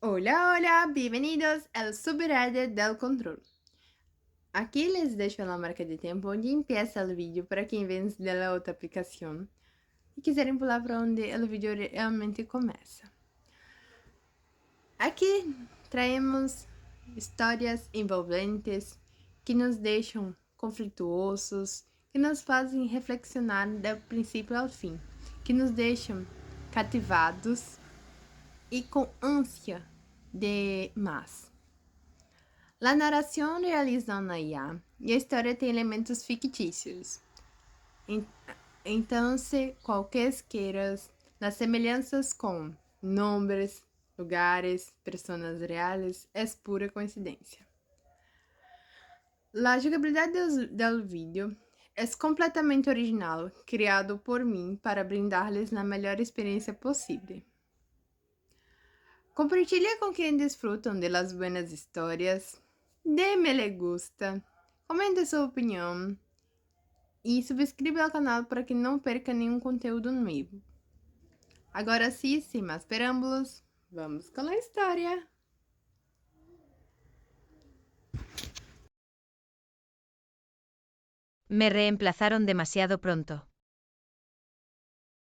Hola, hola, bienvenidos al Superárea del Control. Aquí les dejo la marca de tiempo onde empieza el vídeo para quem vem de la outra aplicação e quiserem pular para onde o vídeo realmente começa. Aqui traemos histórias envolventes que nos deixam conflituosos, que nos fazem reflexionar do princípio ao fim, que nos deixam cativados e com ânsia de mais. La narración realiza una IA y a história tem elementos fictícios. Entonces, cualquiera las semelhanças com nombres, lugares, personas reales es pura coincidencia. La jugabilidad del vídeo es completamente original, criado por mim para brindarles la melhor experiência possível. Compartilhe com quem desfrutam de las buenas histórias, dê-me le gusta, comente sua opinião e subscreva ao canal para que não perca nenhum conteúdo novo. Agora sim, sem mais preâmbulos, vamos com a história. Me reemplazaron demasiado pronto.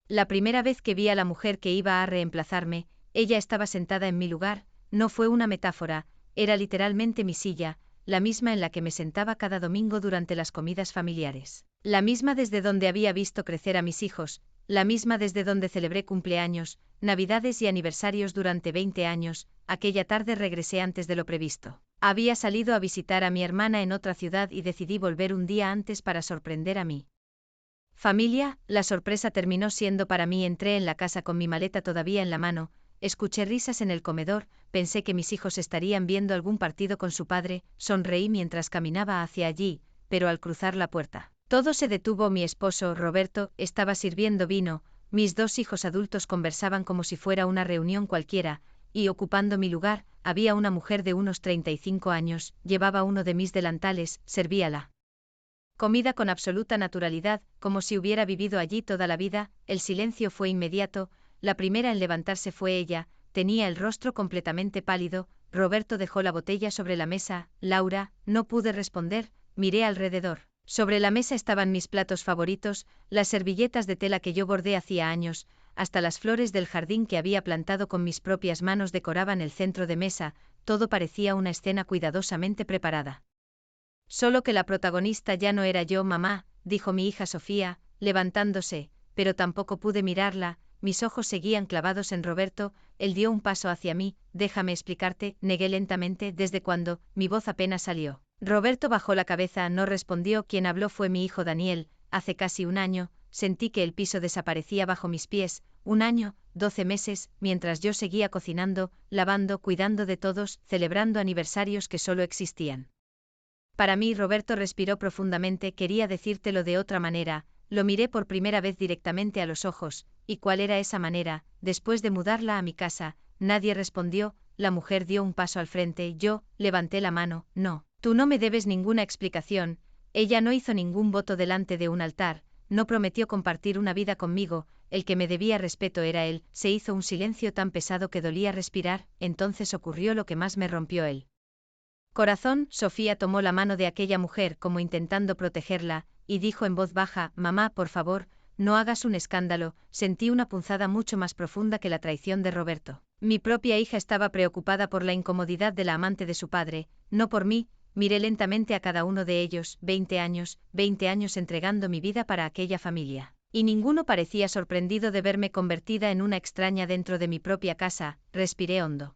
La primera vez que vi a la mujer que iba a reemplazarme, ella estaba sentada en mi lugar, no fue una metáfora, era literalmente mi silla, la misma en la que me sentaba cada domingo durante las comidas familiares. La misma desde donde había visto crecer a mis hijos, la misma desde donde celebré cumpleaños, navidades y aniversarios durante 20 años, aquella tarde regresé antes de lo previsto. Había salido a visitar a mi hermana en otra ciudad y decidí volver un día antes para sorprender a mi familia. La sorpresa terminó siendo para mí. Entré en la casa con mi maleta todavía en la mano, escuché risas en el comedor, pensé que mis hijos estarían viendo algún partido con su padre, sonreí mientras caminaba hacia allí, pero al cruzar la puerta, todo se detuvo. Mi esposo, Roberto, estaba sirviendo vino, mis dos hijos adultos conversaban como si fuera una reunión cualquiera, y ocupando mi lugar, había una mujer de unos 35 años, llevaba uno de mis delantales, servíala comida con absoluta naturalidad, como si hubiera vivido allí toda la vida. El silencio fue inmediato, la primera en levantarse fue ella, tenía el rostro completamente pálido. Roberto dejó la botella sobre la mesa. Laura, no pude responder, miré alrededor. Sobre la mesa estaban mis platos favoritos, las servilletas de tela que yo bordé hacía años, hasta las flores del jardín que había plantado con mis propias manos decoraban el centro de mesa, todo parecía una escena cuidadosamente preparada. Solo que la protagonista ya no era yo. Mamá, dijo mi hija Sofía, levantándose, pero tampoco pude mirarla, mis ojos seguían clavados en Roberto. Él dio un paso hacia mí. Déjame explicarte, negué lentamente. ¿Desde cuándo? Mi voz apenas salió. Roberto bajó la cabeza, no respondió. Quien habló fue mi hijo Daniel. Hace casi un año, sentí que el piso desaparecía bajo mis pies. Un año, 12 meses, mientras yo seguía cocinando, lavando, cuidando de todos, celebrando aniversarios que solo existían para mí. Roberto respiró profundamente. Quería decírtelo de otra manera. Lo miré por primera vez directamente a los ojos. ¿Y cuál era esa manera? Después de mudarla a mi casa, nadie respondió. La mujer dio un paso al frente. Yo levanté la mano. No, tú no me debes ninguna explicación. Ella no hizo ningún voto delante de un altar, no prometió compartir una vida conmigo. El que me debía respeto era él. Se hizo un silencio tan pesado que dolía respirar. Entonces ocurrió lo que más me rompió el corazón. Sofía tomó la mano de aquella mujer como intentando protegerla, y dijo en voz baja: mamá, por favor, no hagas un escándalo. Sentí una punzada mucho más profunda que la traición de Roberto. Mi propia hija estaba preocupada por la incomodidad de la amante de su padre, no por mí. Miré lentamente a cada uno de ellos. 20 años entregando mi vida para aquella familia. Y ninguno parecía sorprendido de verme convertida en una extraña dentro de mi propia casa. Respiré hondo.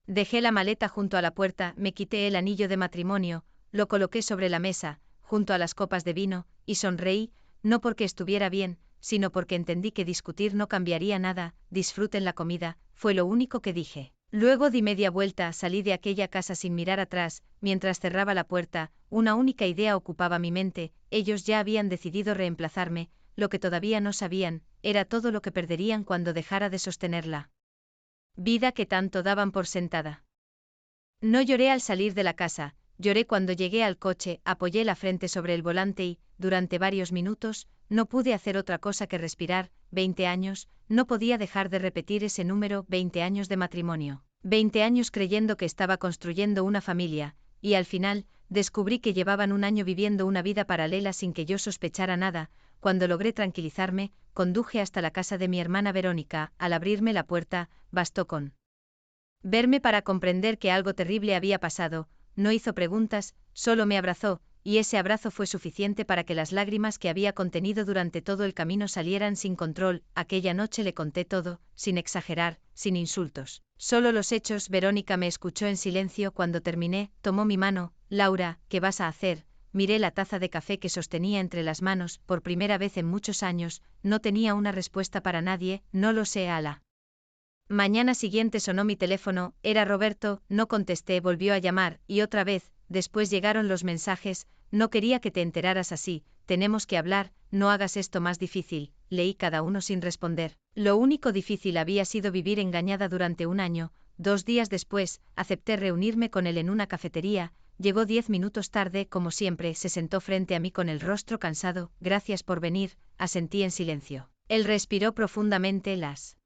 Dejé la maleta junto a la puerta, me quité el anillo de matrimonio, lo coloqué sobre la mesa, junto a las copas de vino, y sonreí, no porque estuviera bien, sino porque entendí que discutir no cambiaría nada. Disfruten la comida, fue lo único que dije. Luego di media vuelta, salí de aquella casa sin mirar atrás. Mientras cerraba la puerta, una única idea ocupaba mi mente: ellos ya habían decidido reemplazarme. Lo que todavía no sabían, era todo lo que perderían cuando dejara de sostenerla vida que tanto daban por sentada. No lloré al salir de la casa, lloré cuando llegué al coche. Apoyé la frente sobre el volante y, durante varios minutos, no pude hacer otra cosa que respirar. 20 años, no podía dejar de repetir ese número. 20 años de matrimonio. 20 años creyendo que estaba construyendo una familia, y al final, descubrí que llevaban un año viviendo una vida paralela sin que yo sospechara nada. Cuando logré tranquilizarme, conduje hasta la casa de mi hermana Verónica. Al abrirme la puerta, bastó con verme para comprender que algo terrible había pasado. No hizo preguntas, solo me abrazó, y ese abrazo fue suficiente para que las lágrimas que había contenido durante todo el camino salieran sin control. Aquella noche le conté todo, sin exagerar, sin insultos. Solo los hechos. Verónica me escuchó en silencio. Cuando terminé, tomó mi mano. Laura, ¿qué vas a hacer? Miré la taza de café que sostenía entre las manos. Por primera vez en muchos años, no tenía una respuesta para nadie. No lo sé. Ala. Mañana siguiente sonó mi teléfono, era Roberto, no contesté, volvió a llamar, y otra vez, después llegaron los mensajes. No quería que te enteraras así, tenemos que hablar, no hagas esto más difícil. Leí cada uno sin responder. Lo único difícil había sido vivir engañada durante un año. 2 días después, acepté reunirme con él en una cafetería. Llegó 10 minutos tarde, como siempre, se sentó frente a mí con el rostro cansado. Gracias por venir, asentí en silencio. Él respiró profundamente. Las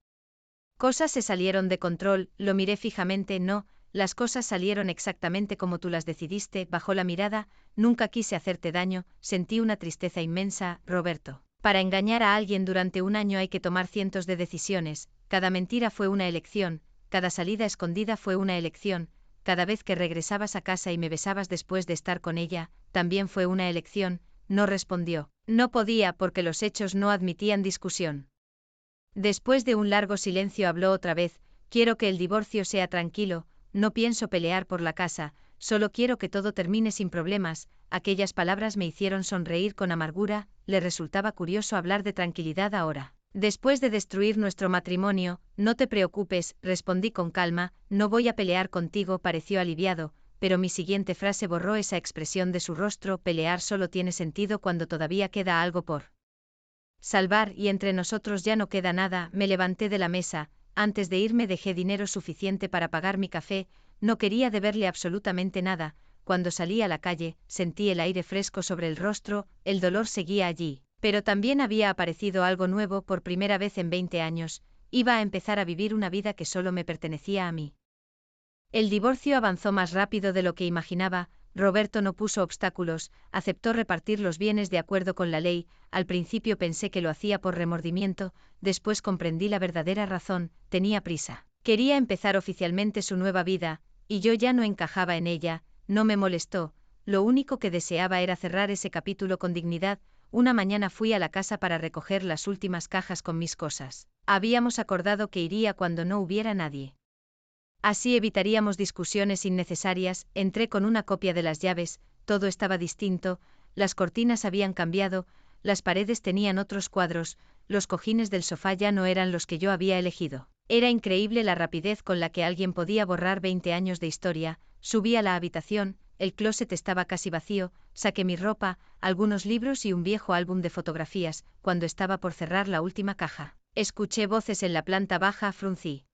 cosas se salieron de control, lo miré fijamente. No, las cosas salieron exactamente como tú las decidiste. Bajó la mirada. Nunca quise hacerte daño. Sentí una tristeza inmensa. Roberto, para engañar a alguien durante un año hay que tomar cientos de decisiones. Cada mentira fue una elección, cada salida escondida fue una elección, cada vez que regresabas a casa y me besabas después de estar con ella, también fue una elección. No respondió. No podía porque los hechos no admitían discusión. Después de un largo silencio habló otra vez. Quiero que el divorcio sea tranquilo, no pienso pelear por la casa, solo quiero que todo termine sin problemas. Aquellas palabras me hicieron sonreír con amargura. Le resultaba curioso hablar de tranquilidad ahora. Después de destruir nuestro matrimonio, no te preocupes, respondí con calma, no voy a pelear contigo. Pareció aliviado, pero mi siguiente frase borró esa expresión de su rostro. Pelear solo tiene sentido cuando todavía queda algo por salvar y entre nosotros ya no queda nada. Me levanté de la mesa. Antes de irme dejé dinero suficiente para pagar mi café. No quería deberle absolutamente nada. Cuando salí a la calle, sentí el aire fresco sobre el rostro. El dolor seguía allí, pero también había aparecido algo nuevo. Por primera vez en 20 años, iba a empezar a vivir una vida que solo me pertenecía a mí. El divorcio avanzó más rápido de lo que imaginaba. Roberto no puso obstáculos, aceptó repartir los bienes de acuerdo con la ley. Al principio pensé que lo hacía por remordimiento, después comprendí la verdadera razón. Tenía prisa. Quería empezar oficialmente su nueva vida, y yo ya no encajaba en ella. No me molestó, lo único que deseaba era cerrar ese capítulo con dignidad. Una mañana fui a la casa para recoger las últimas cajas con mis cosas. Habíamos acordado que iría cuando no hubiera nadie. Así evitaríamos discusiones innecesarias. Entré con una copia de las llaves. Todo estaba distinto, las cortinas habían cambiado, las paredes tenían otros cuadros, los cojines del sofá ya no eran los que yo había elegido. Era increíble la rapidez con la que alguien podía borrar 20 años de historia. Subí a la habitación, el closet estaba casi vacío, saqué mi ropa, algunos libros y un viejo álbum de fotografías. Cuando estaba por cerrar la última caja, escuché voces en la planta baja. Fruncí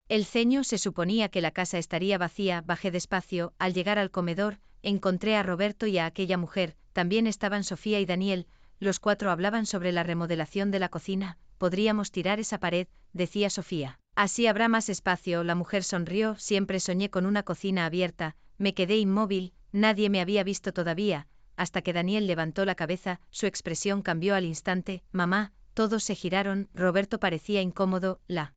el ceño. Se suponía que la casa estaría vacía. Bajé despacio. Al llegar al comedor, encontré a Roberto y a aquella mujer. También estaban Sofía y Daniel. Los 4 hablaban sobre la remodelación de la cocina. Podríamos tirar esa pared, decía Sofía. Así habrá más espacio. La mujer sonrió. Siempre soñé con una cocina abierta. Me quedé inmóvil. Nadie me había visto todavía, hasta que Daniel levantó la cabeza. Su expresión cambió al instante. Mamá. Todos se giraron. Roberto parecía incómodo. La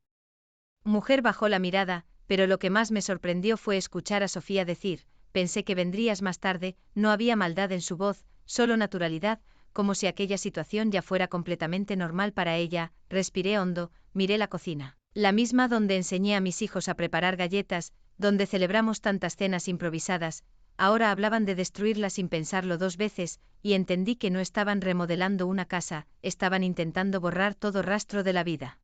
mujer bajó la mirada, pero lo que más me sorprendió fue escuchar a Sofía decir, pensé que vendrías más tarde. No había maldad en su voz, solo naturalidad, como si aquella situación ya fuera completamente normal para ella. Respiré hondo, miré la cocina, la misma donde enseñé a mis hijos a preparar galletas, donde celebramos tantas cenas improvisadas. Ahora hablaban de destruirla sin pensarlo 2 veces, y entendí que no estaban remodelando una casa, estaban intentando borrar todo rastro de la vida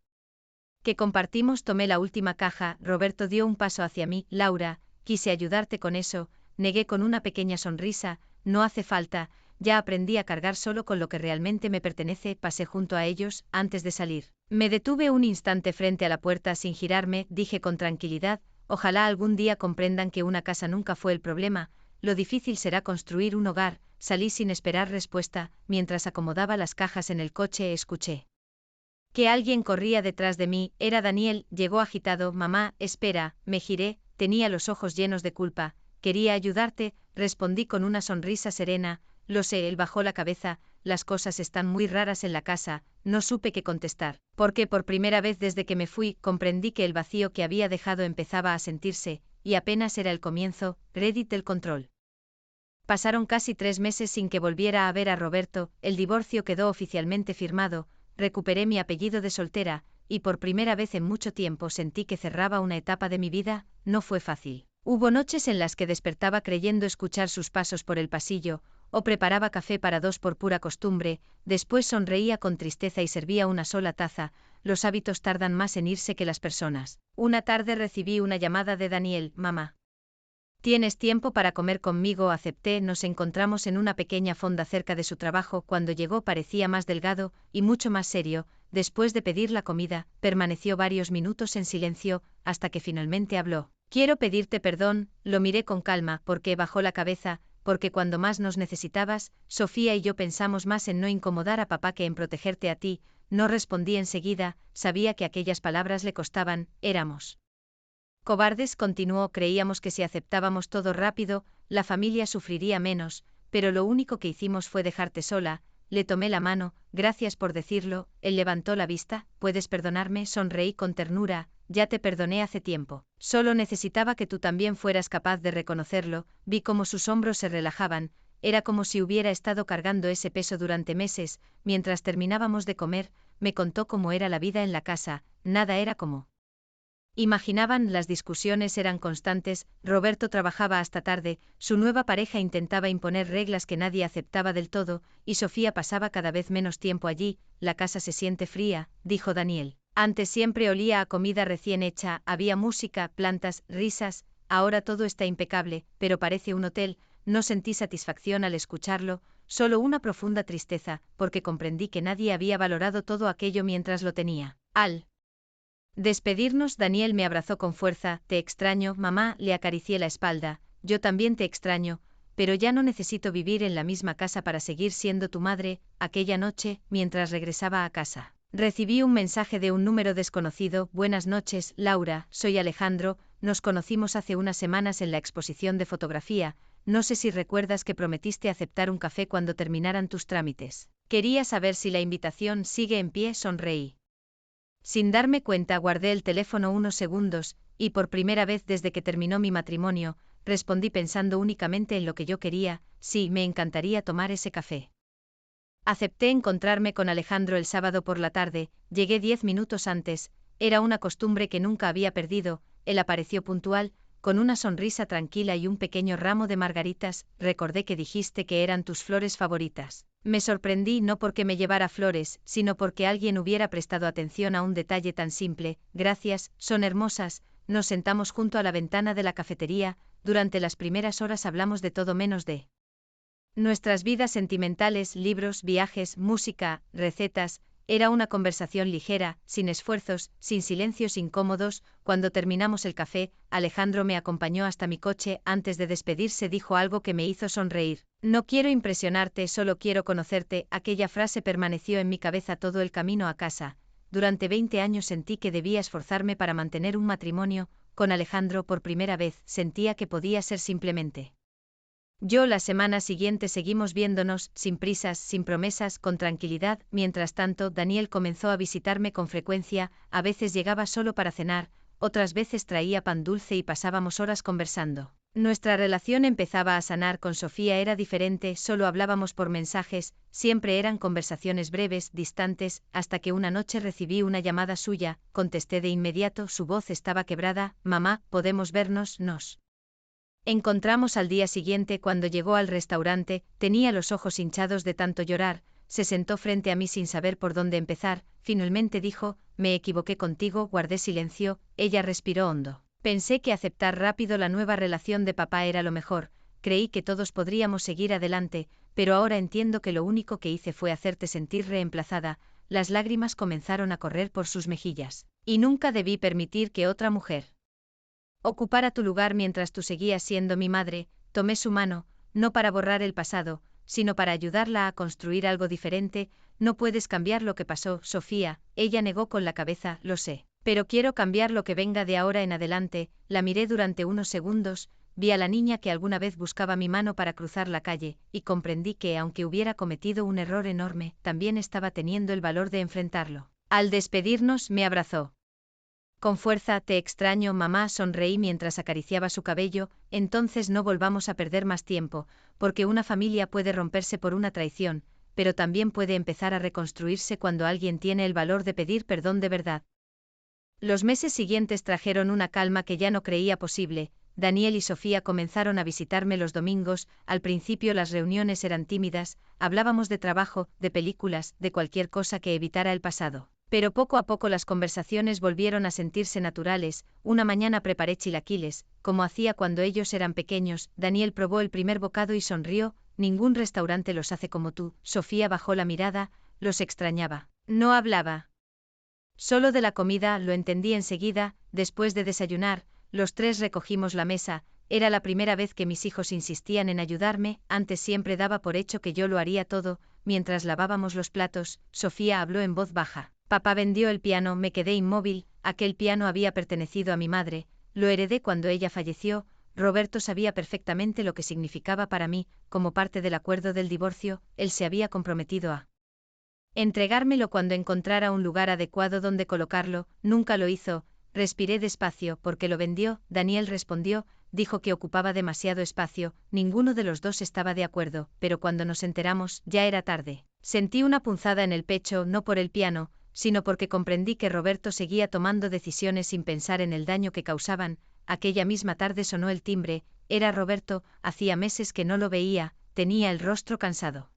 que compartimos. Tomé la última caja. Roberto dio un paso hacia mí. Laura, quise ayudarte con eso. Negué con una pequeña sonrisa. No hace falta, ya aprendí a cargar solo con lo que realmente me pertenece. Pasé junto a ellos. Antes de salir, me detuve un instante frente a la puerta sin girarme. Dije con tranquilidad, ojalá algún día comprendan que una casa nunca fue el problema, lo difícil será construir un hogar. Salí sin esperar respuesta. Mientras acomodaba las cajas en el coche escuché Que alguien corría detrás de mí, era Daniel, llegó agitado. Mamá, espera, me giré, tenía los ojos llenos de culpa. Quería ayudarte, respondí con una sonrisa serena. Lo sé, él bajó la cabeza, las cosas están muy raras en la casa, no supe qué contestar, porque por primera vez desde que me fui, comprendí que el vacío que había dejado empezaba a sentirse, y apenas era el comienzo, Reddit del control. Pasaron casi 3 meses sin que volviera a ver a Roberto, el divorcio quedó oficialmente firmado, recuperé mi apellido de soltera, y por primera vez en mucho tiempo sentí que cerraba una etapa de mi vida. No fue fácil. Hubo noches en las que despertaba creyendo escuchar sus pasos por el pasillo, o preparaba café para dos por pura costumbre, después sonreía con tristeza y servía una sola taza. Los hábitos tardan más en irse que las personas. Una tarde recibí una llamada de Daniel. Mamá. ¿Tienes tiempo para comer conmigo? Acepté. Nos encontramos en una pequeña fonda cerca de su trabajo. Cuando llegó parecía más delgado, y mucho más serio. Después de pedir la comida, permaneció varios minutos en silencio, hasta que finalmente habló. Quiero pedirte perdón. Lo miré con calma. ¿Por qué? Bajó la cabeza. Porque cuando más nos necesitabas, Sofía y yo pensamos más en no incomodar a papá que en protegerte a ti. No respondí enseguida, sabía que aquellas palabras le costaban. Éramos cobardes, continuó. Creíamos que si aceptábamos todo rápido, la familia sufriría menos, pero lo único que hicimos fue dejarte sola. Le tomé la mano. Gracias por decirlo. Él levantó la vista. ¿Puedes perdonarme? Sonreí con ternura. Ya te perdoné hace tiempo. Solo necesitaba que tú también fueras capaz de reconocerlo. Vi cómo sus hombros se relajaban. Era como si hubiera estado cargando ese peso durante meses. Mientras terminábamos de comer, me contó cómo era la vida en la casa. Nada era como imaginaban. Las discusiones eran constantes. Roberto trabajaba hasta tarde, su nueva pareja intentaba imponer reglas que nadie aceptaba del todo, y Sofía pasaba cada vez menos tiempo allí. La casa se siente fría, dijo Daniel. Antes siempre olía a comida recién hecha, había música, plantas, risas, ahora todo está impecable, pero parece un hotel. No sentí satisfacción al escucharlo, solo una profunda tristeza, porque comprendí que nadie había valorado todo aquello mientras lo tenía. Al despedirnos, Daniel me abrazó con fuerza. Te extraño, mamá, le acaricié la espalda. Yo también te extraño, pero ya no necesito vivir en la misma casa para seguir siendo tu madre. Aquella noche, mientras regresaba a casa, recibí un mensaje de un número desconocido. Buenas noches, Laura, soy Alejandro, nos conocimos hace unas semanas en la exposición de fotografía. No sé si recuerdas que prometiste aceptar un café cuando terminaran tus trámites. Quería saber si la invitación sigue en pie. Sonreí. Sin darme cuenta guardé el teléfono unos segundos, y por primera vez desde que terminó mi matrimonio, respondí pensando únicamente en lo que yo quería. Sí, me encantaría tomar ese café. Acepté encontrarme con Alejandro el sábado por la tarde. Llegué 10 minutos antes, era una costumbre que nunca había perdido. Él apareció puntual, con una sonrisa tranquila y un pequeño ramo de margaritas. Recordé que dijiste que eran tus flores favoritas. Me sorprendí no porque me llevara flores, sino porque alguien hubiera prestado atención a un detalle tan simple. Gracias, son hermosas. Nos sentamos junto a la ventana de la cafetería. Durante las primeras horas hablamos de todo menos de nuestras vidas sentimentales, libros, viajes, música, recetas. Era una conversación ligera, sin esfuerzos, sin silencios incómodos. Cuando terminamos el café, Alejandro me acompañó hasta mi coche. Antes de despedirse dijo algo que me hizo sonreír. No quiero impresionarte, solo quiero conocerte. Aquella frase permaneció en mi cabeza todo el camino a casa. Durante 20 años sentí que debía esforzarme para mantener un matrimonio. Con Alejandro por primera vez sentía que podía ser simplemente yo. La semana siguiente seguimos viéndonos, sin prisas, sin promesas, con tranquilidad. Mientras tanto, Daniel comenzó a visitarme con frecuencia. A veces llegaba solo para cenar, otras veces traía pan dulce y pasábamos horas conversando. Nuestra relación empezaba a sanar. Con Sofía era diferente, solo hablábamos por mensajes, siempre eran conversaciones breves, distantes, hasta que una noche recibí una llamada suya. Contesté de inmediato, su voz estaba quebrada. Mamá, ¿podemos vernos? Nos encontramos al día siguiente. Cuando llegó al restaurante, tenía los ojos hinchados de tanto llorar. Se sentó frente a mí sin saber por dónde empezar. Finalmente dijo, me equivoqué contigo. Guardé silencio. Ella respiró hondo. Pensé que aceptar rápido la nueva relación de papá era lo mejor. Creí que todos podríamos seguir adelante, pero ahora entiendo que lo único que hice fue hacerte sentir reemplazada. Las lágrimas comenzaron a correr por sus mejillas. Y nunca debí permitir que otra mujer ocupara tu lugar mientras tú seguías siendo mi madre. Tomé su mano, no para borrar el pasado, sino para ayudarla a construir algo diferente. no puedes cambiar lo que pasó, Sofía, ella negó con la cabeza, lo sé. Pero quiero cambiar lo que venga de ahora en adelante, la miré durante unos segundos, vi a la niña que alguna vez buscaba mi mano para cruzar la calle, y comprendí que, aunque hubiera cometido un error enorme, también estaba teniendo el valor de enfrentarlo. Al despedirnos, me abrazó. Con fuerza, te extraño, mamá, sonreí mientras acariciaba su cabello, entonces no volvamos a perder más tiempo, porque una familia puede romperse por una traición, pero también puede empezar a reconstruirse cuando alguien tiene el valor de pedir perdón de verdad. Los meses siguientes trajeron una calma que ya no creía posible. Daniel y Sofía comenzaron a visitarme los domingos, al principio las reuniones eran tímidas, hablábamos de trabajo, de películas, de cualquier cosa que evitara el pasado. Pero poco a poco las conversaciones volvieron a sentirse naturales. Una mañana preparé chilaquiles, como hacía cuando ellos eran pequeños. Daniel probó el primer bocado y sonrió. Ningún restaurante los hace como tú. Sofía bajó la mirada, los extrañaba. No hablaba. Solo de la comida, lo entendí enseguida. Después de desayunar, los tres recogimos la mesa. Era la primera vez que mis hijos insistían en ayudarme, antes siempre daba por hecho que yo lo haría todo. Mientras lavábamos los platos, Sofía habló en voz baja. Papá vendió el piano, me quedé inmóvil. Aquel piano había pertenecido a mi madre, lo heredé cuando ella falleció. Roberto sabía perfectamente lo que significaba para mí. Como parte del acuerdo del divorcio, él se había comprometido a entregármelo cuando encontrara un lugar adecuado donde colocarlo. Nunca lo hizo. Respiré despacio. ¿Por qué lo vendió? Daniel respondió, dijo que ocupaba demasiado espacio. Ninguno de los dos estaba de acuerdo, pero cuando nos enteramos, ya era tarde. Sentí una punzada en el pecho, no por el piano, sino porque comprendí que Roberto seguía tomando decisiones sin pensar en el daño que causaban. Aquella misma tarde sonó el timbre. Era Roberto. Hacía meses que no lo veía, tenía el rostro cansado.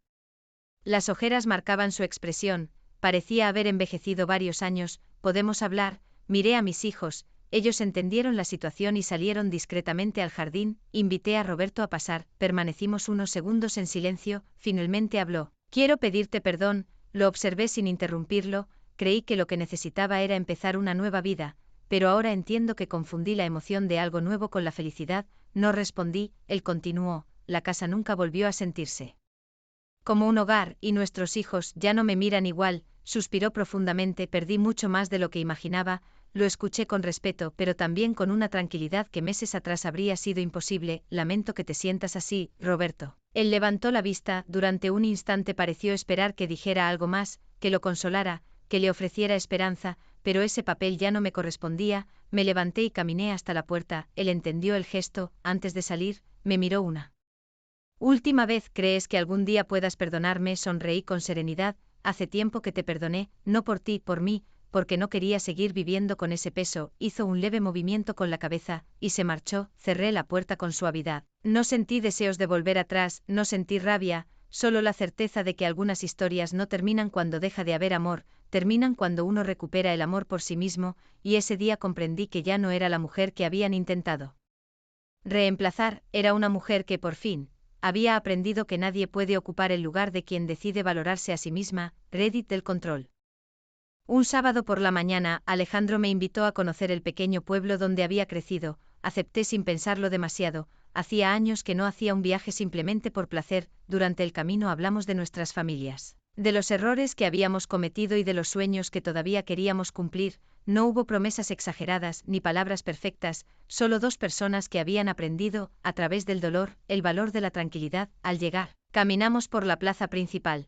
Las ojeras marcaban su expresión, parecía haber envejecido varios años. ¿Podemos hablar? Miré a mis hijos, ellos entendieron la situación y salieron discretamente al jardín. Invité a Roberto a pasar, permanecimos unos segundos en silencio, finalmente habló. Quiero pedirte perdón. Lo observé sin interrumpirlo, creí que lo que necesitaba era empezar una nueva vida, pero ahora entiendo que confundí la emoción de algo nuevo con la felicidad. No respondí. Él continuó, la casa nunca volvió a sentirse como un hogar, y nuestros hijos ya no me miran igual. Suspiró profundamente. Perdí mucho más de lo que imaginaba. Lo escuché con respeto, pero también con una tranquilidad que meses atrás habría sido imposible. Lamento que te sientas así, Roberto. Él levantó la vista. Durante un instante pareció esperar que dijera algo más, que lo consolara, que le ofreciera esperanza, pero ese papel ya no me correspondía. Me levanté y caminé hasta la puerta. Él entendió el gesto. Antes de salir, me miró una última vez. ¿Crees que algún día puedas perdonarme? Sonreí con serenidad. Hace tiempo que te perdoné, no por ti, por mí, porque no quería seguir viviendo con ese peso. Hizo un leve movimiento con la cabeza, y se marchó. Cerré la puerta con suavidad. No sentí deseos de volver atrás, no sentí rabia, solo la certeza de que algunas historias no terminan cuando deja de haber amor, terminan cuando uno recupera el amor por sí mismo, y ese día comprendí que ya no era la mujer que habían intentado reemplazar. Era una mujer que por fin había aprendido que nadie puede ocupar el lugar de quien decide valorarse a sí misma. Reddit del control. Un sábado por la mañana, Alejandro me invitó a conocer el pequeño pueblo donde había crecido. Acepté sin pensarlo demasiado. Hacía años que no hacía un viaje simplemente por placer. Durante el camino hablamos de nuestras familias, de los errores que habíamos cometido y de los sueños que todavía queríamos cumplir. No hubo promesas exageradas ni palabras perfectas, solo dos personas que habían aprendido, a través del dolor, el valor de la tranquilidad. Al llegar, caminamos por la plaza principal.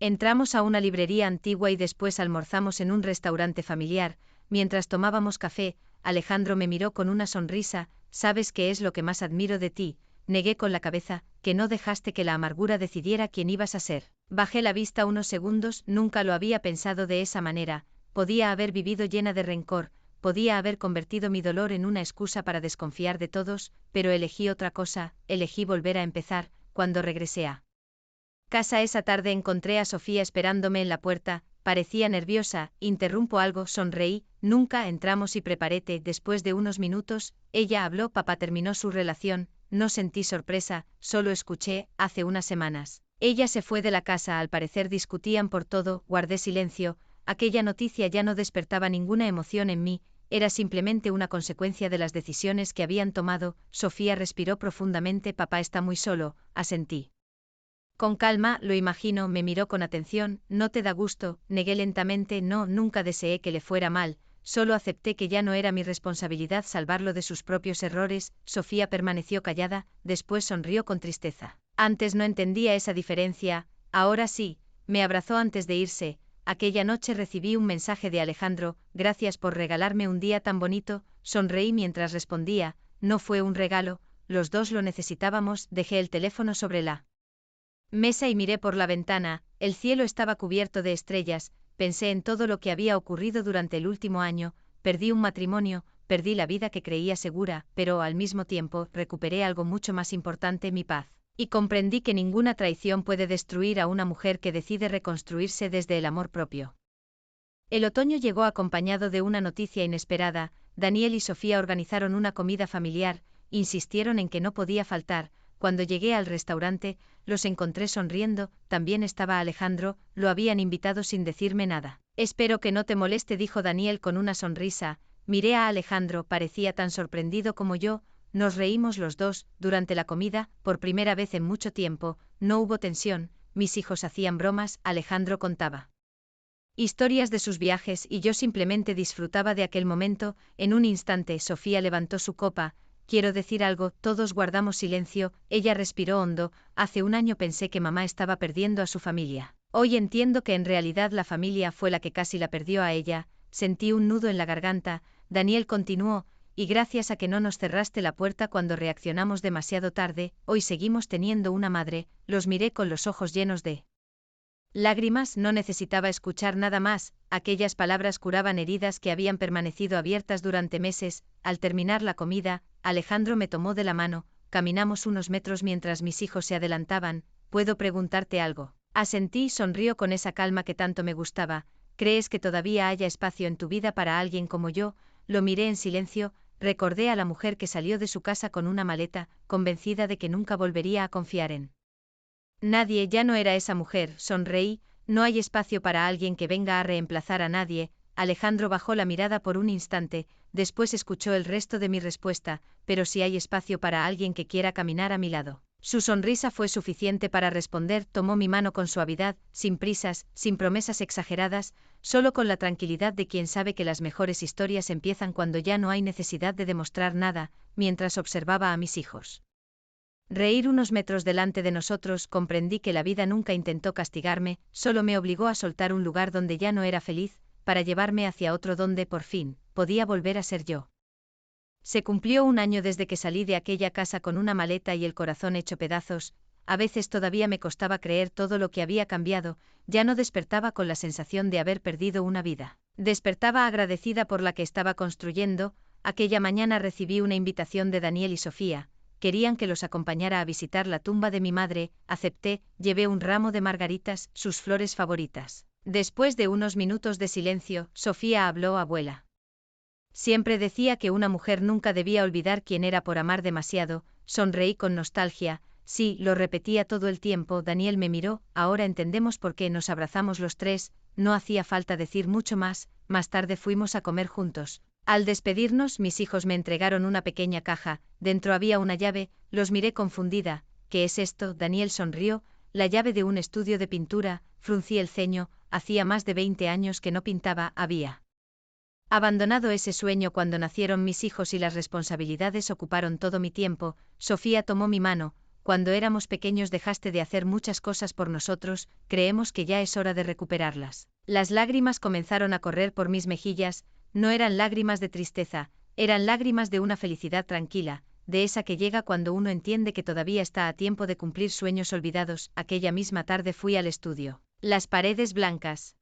Entramos a una librería antigua y después almorzamos en un restaurante familiar. Mientras tomábamos café, Alejandro me miró con una sonrisa. ¿Sabes qué es lo que más admiro de ti? Negué con la cabeza, que no dejaste que la amargura decidiera quién ibas a ser. Bajé la vista unos segundos. Nunca lo había pensado de esa manera. Podía haber vivido llena de rencor, podía haber convertido mi dolor en una excusa para desconfiar de todos, pero elegí otra cosa. Elegí volver a empezar. Cuando regresé a casa esa tarde encontré a Sofía esperándome en la puerta. Parecía nerviosa. ¿Interrumpo algo? Sonreí. Nunca. Entramos y preparé té. Después de unos minutos, ella habló. Papá terminó su relación. No sentí sorpresa, solo escuché. Hace unas semanas ella se fue de la casa. Al parecer discutían por todo. Guardé silencio. Aquella noticia ya no despertaba ninguna emoción en mí, era simplemente una consecuencia de las decisiones que habían tomado. Sofía respiró profundamente. Papá está muy solo, asentí Con calma, lo imagino, me miró con atención. ¿No te da gusto? Negué lentamente. No, nunca deseé que le fuera mal, solo acepté que ya no era mi responsabilidad salvarlo de sus propios errores. Sofía permaneció callada, después sonrió con tristeza. Antes no entendía esa diferencia, ahora sí, me abrazó antes de irse. Aquella noche recibí un mensaje de Alejandro: gracias por regalarme un día tan bonito. Sonreí mientras respondía: no fue un regalo, los dos lo necesitábamos. Dejé el teléfono sobre la mesa y miré por la ventana. El cielo estaba cubierto de estrellas. Pensé en todo lo que había ocurrido durante el último año. Perdí un matrimonio, perdí la vida que creía segura, pero al mismo tiempo recuperé algo mucho más importante: mi paz. Y comprendí que ninguna traición puede destruir a una mujer que decide reconstruirse desde el amor propio. El otoño llegó acompañado de una noticia inesperada. Daniel y Sofía organizaron una comida familiar, insistieron en que no podía faltar. Cuando llegué al restaurante, los encontré sonriendo, también estaba Alejandro, lo habían invitado sin decirme nada. Espero que no te moleste, dijo Daniel con una sonrisa. Miré a Alejandro, parecía tan sorprendido como yo. Nos reímos los dos. Durante la comida, por primera vez en mucho tiempo, no hubo tensión. Mis hijos hacían bromas, Alejandro contaba historias de sus viajes y yo simplemente disfrutaba de aquel momento. En un instante Sofía levantó su copa. Quiero decir algo. Todos guardamos silencio. Ella respiró hondo. Hace un año pensé que mamá estaba perdiendo a su familia. Hoy entiendo que en realidad la familia fue la que casi la perdió a ella. Sentí un nudo en la garganta. Daniel continuó: y gracias a que no nos cerraste la puerta cuando reaccionamos demasiado tarde, hoy seguimos teniendo una madre. Los miré con los ojos llenos de lágrimas. No necesitaba escuchar nada más, aquellas palabras curaban heridas que habían permanecido abiertas durante meses. Al terminar la comida, Alejandro me tomó de la mano, caminamos unos metros mientras mis hijos se adelantaban. ¿Puedo preguntarte algo? Asentí, sonrió con esa calma que tanto me gustaba. ¿Crees que todavía haya espacio en tu vida para alguien como yo? Lo miré en silencio, recordé a la mujer que salió de su casa con una maleta, convencida de que nunca volvería a confiar en nadie. Ya no era esa mujer. Sonreí. No hay espacio para alguien que venga a reemplazar a nadie. Alejandro bajó la mirada por un instante, después escuchó el resto de mi respuesta: pero sí hay espacio para alguien que quiera caminar a mi lado. Su sonrisa fue suficiente para responder. Tomó mi mano con suavidad, sin prisas, sin promesas exageradas, solo con la tranquilidad de quien sabe que las mejores historias empiezan cuando ya no hay necesidad de demostrar nada. Mientras observaba a mis hijos reír unos metros delante de nosotros, comprendí que la vida nunca intentó castigarme, solo me obligó a soltar un lugar donde ya no era feliz, para llevarme hacia otro donde, por fin, podía volver a ser yo. Se cumplió un año desde que salí de aquella casa con una maleta y el corazón hecho pedazos. A veces todavía me costaba creer todo lo que había cambiado. Ya no despertaba con la sensación de haber perdido una vida. Despertaba agradecida por la que estaba construyendo. Aquella mañana recibí una invitación de Daniel y Sofía. Querían que los acompañara a visitar la tumba de mi madre. Acepté, llevé un ramo de margaritas, sus flores favoritas. Después de unos minutos de silencio, Sofía habló: abuela. Siempre decía que una mujer nunca debía olvidar quién era por amar demasiado. Sonreí con nostalgia. Sí, lo repetía todo el tiempo. Daniel me miró. Ahora entendemos por qué nos abrazamos los tres. No hacía falta decir mucho más. Más tarde fuimos a comer juntos. Al despedirnos, mis hijos me entregaron una pequeña caja. Dentro había una llave. Los miré confundida. ¿Qué es esto? Daniel sonrió. La llave de un estudio de pintura. Fruncí el ceño. Hacía más de 20 años que no pintaba. Había abandonado ese sueño cuando nacieron mis hijos y las responsabilidades ocuparon todo mi tiempo. Sofía tomó mi mano. Cuando éramos pequeños dejaste de hacer muchas cosas por nosotros, creemos que ya es hora de recuperarlas. Las lágrimas comenzaron a correr por mis mejillas. No eran lágrimas de tristeza, eran lágrimas de una felicidad tranquila, de esa que llega cuando uno entiende que todavía está a tiempo de cumplir sueños olvidados. Aquella misma tarde fui al estudio. Las paredes blancas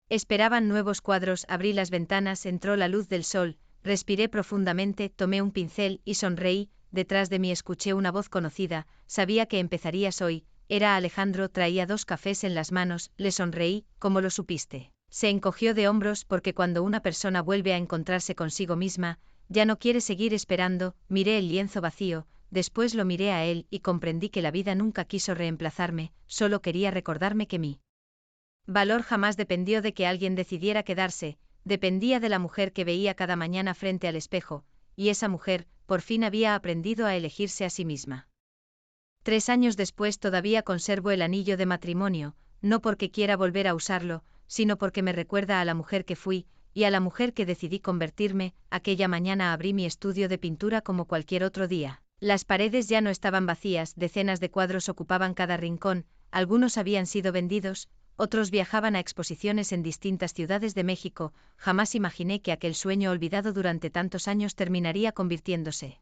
esperaban nuevos cuadros. Abrí las ventanas, entró la luz del sol, respiré profundamente, tomé un pincel y sonreí. Detrás de mí escuché una voz conocida: sabía que empezarías hoy. Era Alejandro, traía 2 cafés en las manos. Le sonreí: ¿cómo lo supiste? Se encogió de hombros porque cuando una persona vuelve a encontrarse consigo misma, ya no quiere seguir esperando. Miré el lienzo vacío, después lo miré a él y comprendí que la vida nunca quiso reemplazarme, solo quería recordarme que mi valor jamás dependió de que alguien decidiera quedarse, dependía de la mujer que veía cada mañana frente al espejo, y esa mujer, por fin había aprendido a elegirse a sí misma. 3 años después todavía conservo el anillo de matrimonio, no porque quiera volver a usarlo, sino porque me recuerda a la mujer que fui, y a la mujer que decidí convertirme. Aquella mañana abrí mi estudio de pintura como cualquier otro día. Las paredes ya no estaban vacías, decenas de cuadros ocupaban cada rincón, algunos habían sido vendidos, otros viajaban a exposiciones en distintas ciudades de México. Jamás imaginé que aquel sueño olvidado durante tantos años terminaría convirtiéndose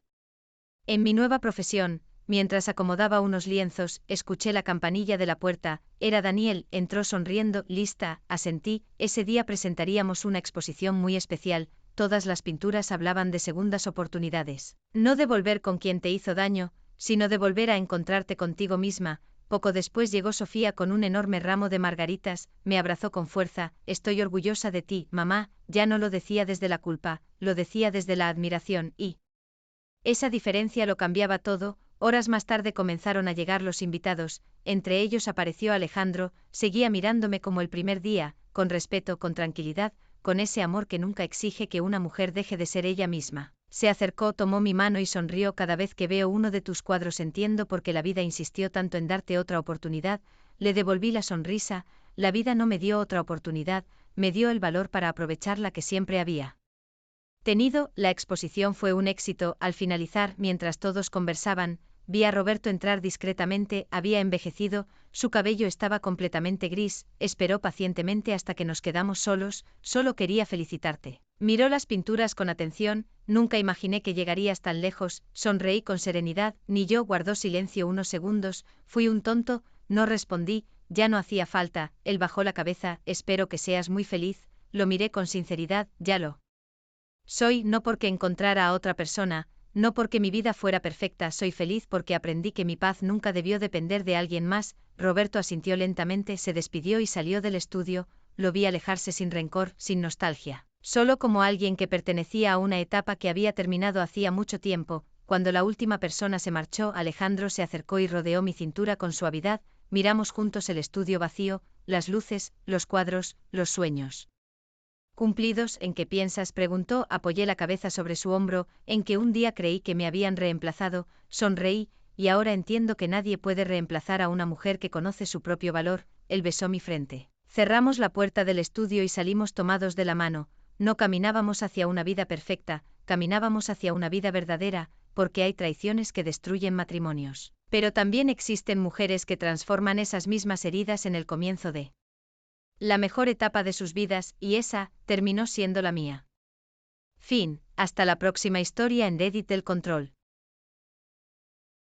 en mi nueva profesión. Mientras acomodaba unos lienzos, escuché la campanilla de la puerta. Era Daniel, entró sonriendo. Lista, asentí. Ese día presentaríamos una exposición muy especial. Todas las pinturas hablaban de segundas oportunidades. No de volver con quien te hizo daño, sino de volver a encontrarte contigo misma. Poco después llegó Sofía con un enorme ramo de margaritas, me abrazó con fuerza. Estoy orgullosa de ti, mamá. Ya no lo decía desde la culpa, lo decía desde la admiración, y esa diferencia lo cambiaba todo. Horas más tarde comenzaron a llegar los invitados, entre ellos apareció Alejandro. Seguía mirándome como el primer día, con respeto, con tranquilidad, con ese amor que nunca exige que una mujer deje de ser ella misma. Se acercó, tomó mi mano y sonrió. Cada vez que veo uno de tus cuadros entiendo por qué la vida insistió tanto en darte otra oportunidad. Le devolví la sonrisa. La vida no me dio otra oportunidad, me dio el valor para aprovechar la que siempre había tenido. La exposición fue un éxito. Al finalizar, mientras todos conversaban, vi a Roberto entrar discretamente. Había envejecido, su cabello estaba completamente gris. Esperó pacientemente hasta que nos quedamos solos. Solo quería felicitarte. Miró las pinturas con atención. Nunca imaginé que llegarías tan lejos. Sonreí con serenidad. Ni yo. Guardó silencio unos segundos. Fui un tonto, no respondí. Ya no hacía falta. Él bajó la cabeza. Espero que seas muy feliz. Lo miré con sinceridad. Ya lo soy, no porque encontrara a otra persona, no porque mi vida fuera perfecta. Soy feliz porque aprendí que mi paz nunca debió depender de alguien más. Roberto asintió lentamente, se despidió y salió del estudio. Lo vi alejarse sin rencor, sin nostalgia, solo como alguien que pertenecía a una etapa que había terminado hacía mucho tiempo. Cuando la última persona se marchó, Alejandro se acercó y rodeó mi cintura con suavidad. Miramos juntos el estudio vacío, las luces, los cuadros, los sueños cumplidos. ¿En qué piensas?, preguntó. Apoyé la cabeza sobre su hombro. En que un día creí que me habían reemplazado. Sonreí, y ahora entiendo que nadie puede reemplazar a una mujer que conoce su propio valor. Él besó mi frente. Cerramos la puerta del estudio y salimos tomados de la mano. No caminábamos hacia una vida perfecta, caminábamos hacia una vida verdadera, porque hay traiciones que destruyen matrimonios. Pero también existen mujeres que transforman esas mismas heridas en el comienzo de la mejor etapa de sus vidas, y esa terminó siendo la mía. Fin. Hasta la próxima historia en Reddit del Control.